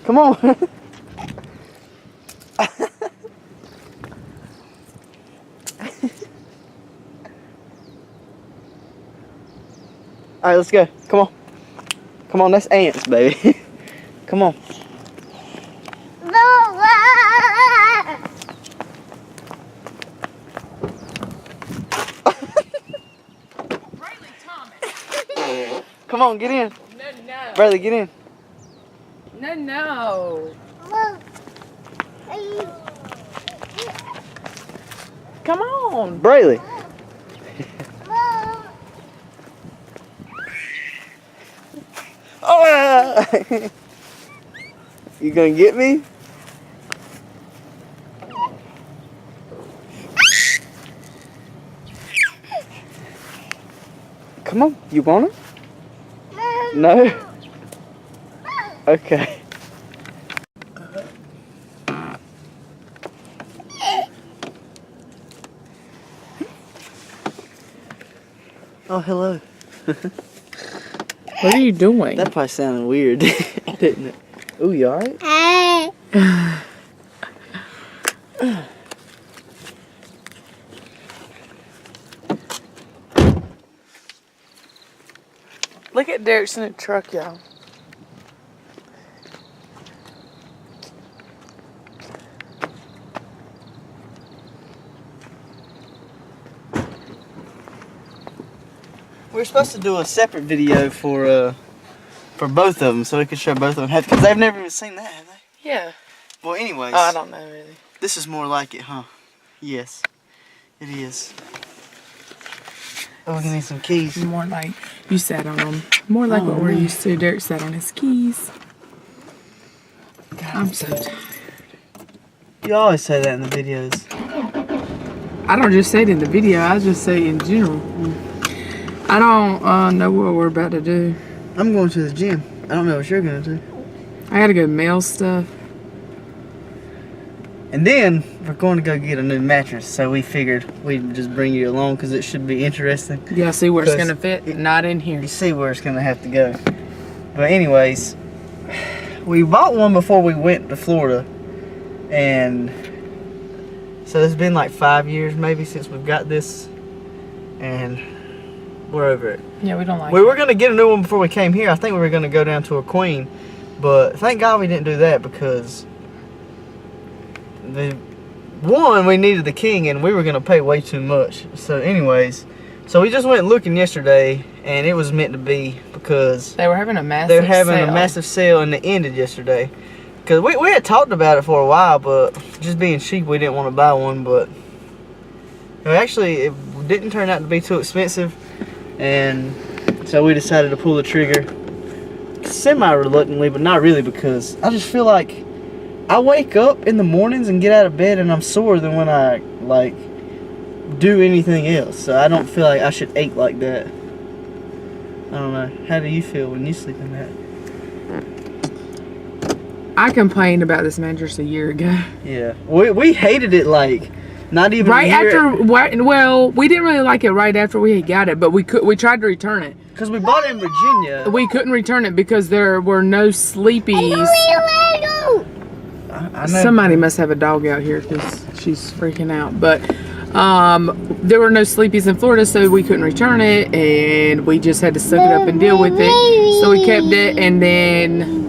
Come on. Alright, let's go. Come on. Come on, that's ants, baby. Come on. Come on, get in. No. Bradley, get in. No. Come on. Brayley. Oh, you gonna get me? Come on, you want it? No? Okay. Oh, hello. What are you doing? That probably sounded weird, didn't it? Ooh, you alright? Look at Derek's in the truck, y'all. We were supposed to do a separate video for both of them, so we could show both of them. Because they've never even seen that, have they? Yeah. Well, anyways. Oh, I don't know really. This is more like it, huh? Yes, it is. Oh, we need some keys. More like you sat on them. More like what we're used to. Derek sat on his keys. God, I'm so tired. You always say that in the videos. I don't just say it in the video. I just say it in general. I don't know what we're about to do. I'm going to the gym. I don't know what you're going to do. I gotta go mail stuff. And then we're going to go get a new mattress. So we figured we'd just bring you along because it should be interesting. Yeah, see where it's gonna fit. Not in here. You see where it's going to have to go. But anyways, we bought one before we went to Florida. And so it's been like 5 years maybe since we've got this. And we're over it. Yeah, we don't like it. We were going to get a new one before we came here. I think we were going to go down to a queen. But thank God we didn't do that because we needed the king and we were going to pay way too much. So anyways, so we just went looking yesterday and it was meant to be because they were having a massive sale and it ended yesterday. Because we had talked about it for a while, but just being cheap, we didn't want to buy one. But actually, it didn't turn out to be too expensive. And so we decided to pull the trigger semi-reluctantly, but not really, because I just feel like I wake up in the mornings and get out of bed and I'm sore than when I like do anything else. So I don't feel like I should ache like that. I don't know. How do you feel when you sleep in that? I complained about this mattress a year ago. Yeah, we hated it like not even right after. Well, we didn't really like it right after we had got it, but we tried to return it because we bought it in Virginia. We couldn't return it because there were no sleepies. I know. Somebody must have a dog out here because she's freaking out. But there were no sleepies in Florida, so we couldn't return it, and we just had to suck it up and deal with it. So we kept it, and then.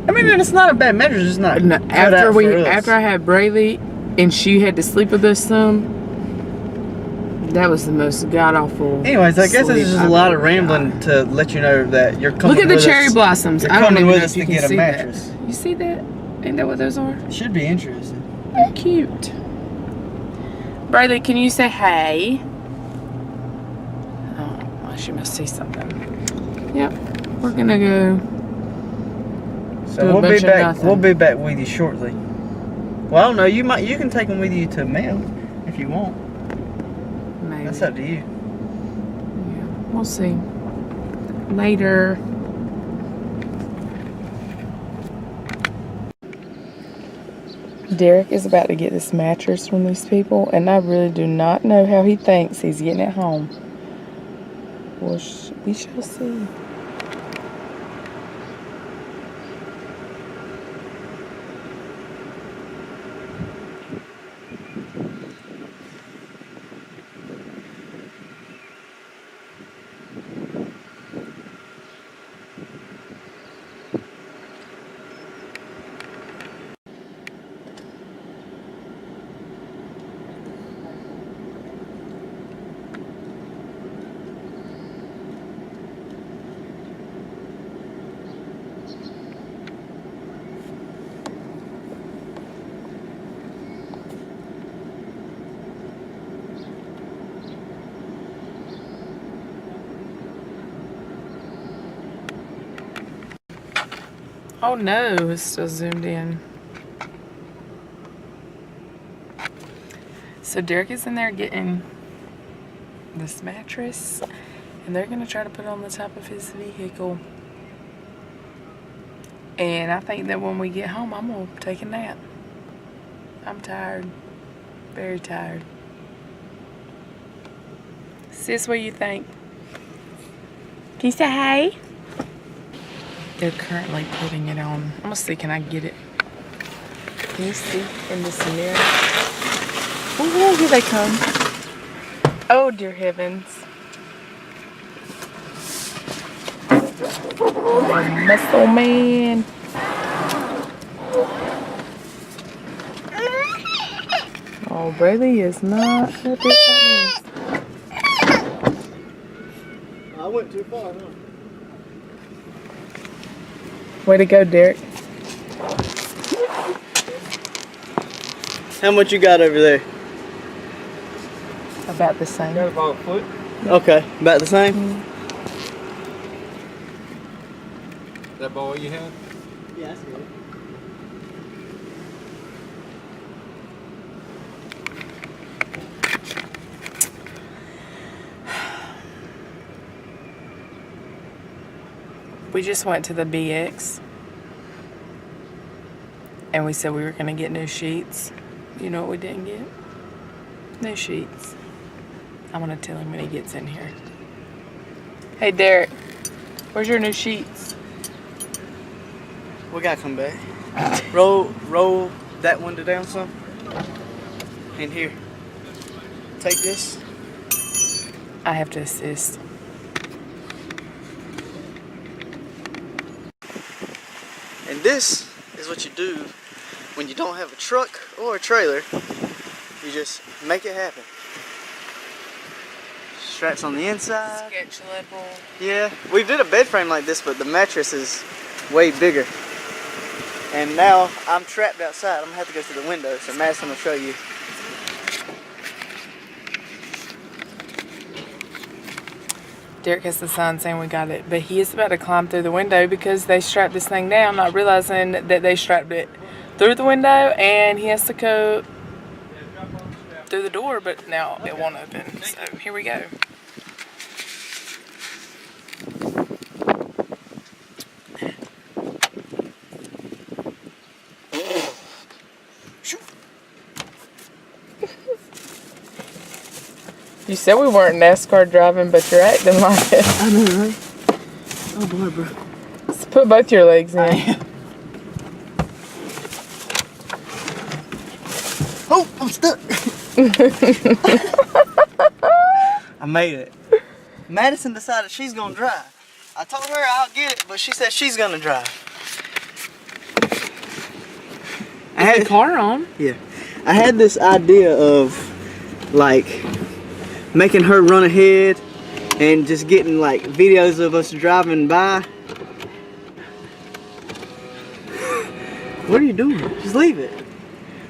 I mean, it's not a bad mattress. It's not. No, after I had Brayley, and she had to sleep with us some. That was the most god awful. Anyways, I guess this is just a lot of rambling to let you know that you're coming. Look at the cherry blossoms. You're I don't coming even with know us if you to can get a see mattress. that. You see that? Ain't that what those are? It should be interesting. They're cute. Brayley, can you say hey? Oh, well, she must see something. Yep, we're gonna go. So we'll be back. We'll be back with you shortly. Well, I don't know. You can take them with you to mail if you want. Maybe. That's up to you. Yeah, we'll see. Later. Derek is about to get this mattress from these people, and I really do not know how he thinks he's getting it home. Well, we shall see. Oh no, it's still zoomed in. So Derek is in there getting this mattress, and they're gonna try to put it on the top of his vehicle. And I think that when we get home, I'm gonna take a nap. I'm tired, very tired. Sis, what do you think? Can you say hi? They're currently putting it on. I'm gonna see, can I get it? Can you see in this mirror? Oh, here they come. Oh, dear heavens. Oh, muscle man. Oh, Brady is not happy about this. I went too far, huh? Way to go, Derek. How much you got over there? About the same. Got about a foot. Okay, about the same? That ball you had? Yeah, that's good. We just went to the BX and we said we were gonna get new sheets. You know what we didn't get? New sheets. I'm gonna tell him when he gets in here. Hey Derek, where's your new sheets? We gotta come back. Roll that window down some. And here. Take this. I have to assist. And this is what you do when you don't have a truck or a trailer. You just make it happen. Straps on the inside. Sketch level. Yeah, we did a bed frame like this, but the mattress is way bigger. And now I'm trapped outside. I'm gonna have to go to the window, so Madison will show you. Derek has the sign saying we got it, but he is about to climb through the window because they strapped this thing down, not realizing that they strapped it through the window, and he has to go through the door, but now it won't open. So here we go. You said we weren't NASCAR driving, but you're acting like it. I know, right? Oh boy, bro. Let's put both your legs in. Oh, I'm stuck. I made it. Madison decided she's gonna drive. I told her I'll get it, but she said she's gonna drive. I had the car on. Yeah. I had this idea of like making her run ahead and just getting like videos of us driving by. What are you doing? Just leave it.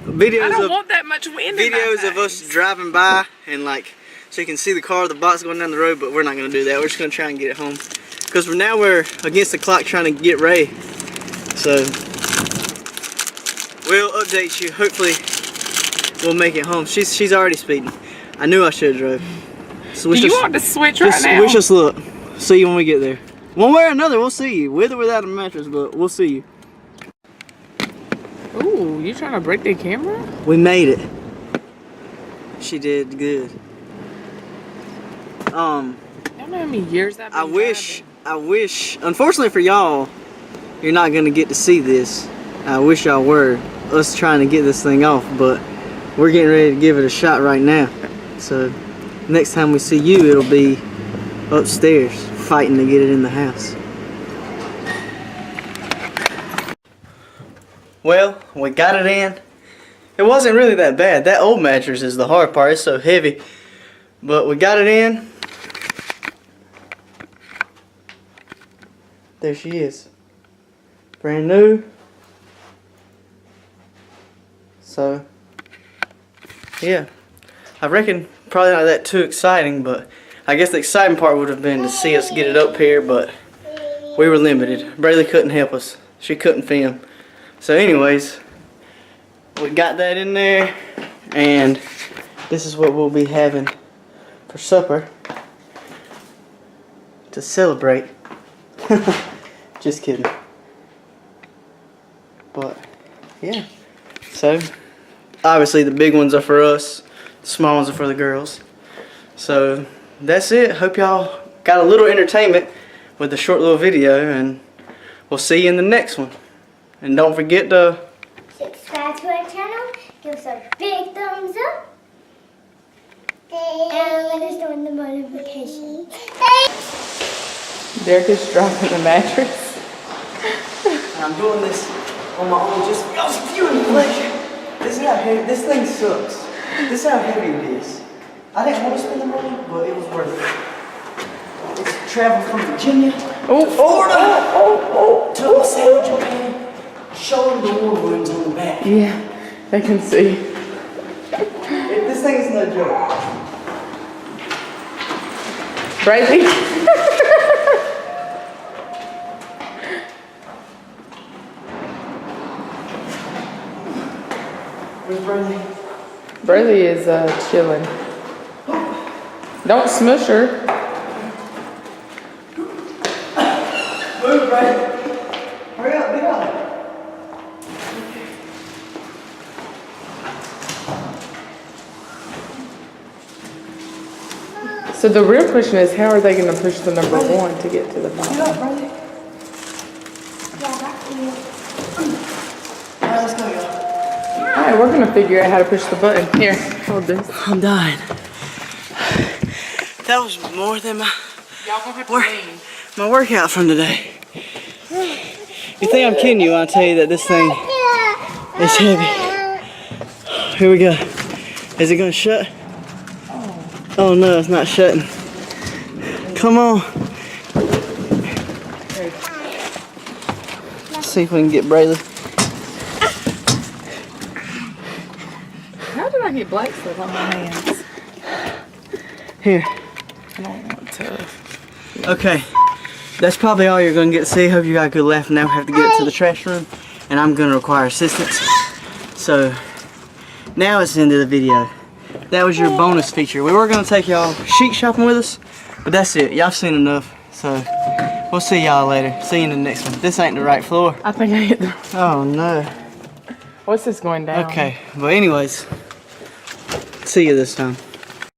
Videos I don't want that much wind in my videos of face. us driving by and like so you can see the car, the box going down the road, but we're not gonna do that. We're just gonna try and get it home. Because now we're against the clock trying to get Ray. So we'll update you. Hopefully we'll make it home. She's already speeding. I knew I should have drove. So Do you want to switch right now? Wish us luck. See you when we get there. One way or another, we'll see you. With or without a mattress, but we'll see you. Ooh, you trying to break the camera? We made it. She did good. I don't know how many years I've been I wish, unfortunately for y'all, you're not gonna get to see this. I wish y'all were. Us trying to get this thing off, but we're getting ready to give it a shot right now. So next time we see you, it'll be upstairs fighting to get it in the house. Well, we got it in. It wasn't really that bad. That old mattress is the hard part. It's so heavy. But we got it in. There she is. Brand new. So, yeah. I reckon probably not that too exciting, but I guess the exciting part would have been to see us get it up here, but we were limited. Braylee couldn't help us. she couldn't film. So anyways, we got that in there, and this is what we'll be having for supper to celebrate. Just kidding. But yeah, so obviously the big ones are for us, the small ones are for the girls. So that's it. Hope y'all got a little entertainment with the short little video, and we'll see you in the next one. And don't forget to subscribe to our channel, give us a big thumbs up, and let us know in the notifications. Derek is dropping the mattress. And I'm doing this on my own, just for y'all's viewing pleasure. This is how heavy, this thing sucks. This is how heavy it is. I didn't want to spend the money, but it was worth it. It's traveled from Virginia to Florida to a sandwich pan. Show them the war wounds on the back. Yeah, they can see. This thing is no joke. Brady. Where's Brady? Brady is chilling. Don't smush her. Move, Brady. Hurry up, get up. So the real question is, how are they going to push the number 1 to get to the Get bottom? up, Brady. Yeah, that's you. Alright, let's go, y'all. All right, we're going to figure out how to push the button. Here, hold this. I'm dying. That was more than my Y'all gonna have to lean. my workout from today. You think I'm kidding you when I tell you that this thing is heavy? Here we go. Is it gonna shut? Oh no, it's not shutting. Come on. Let's see if we can get Braylon. How did I get black stuff on my hands? Here. I don't want to. Okay. That's probably all you're gonna get to see. Hope you got a good laugh. Now we have to get to the trash room, and I'm gonna require assistance. So now it's the end of the video. That was your bonus feature. We were gonna take y'all sheet shopping with us, but that's it. Y'all seen enough. So we'll see y'all later. See you in the next one. This ain't the right floor. I think I hit the. Oh no. What's this going down? Okay. But anyways, see you this time.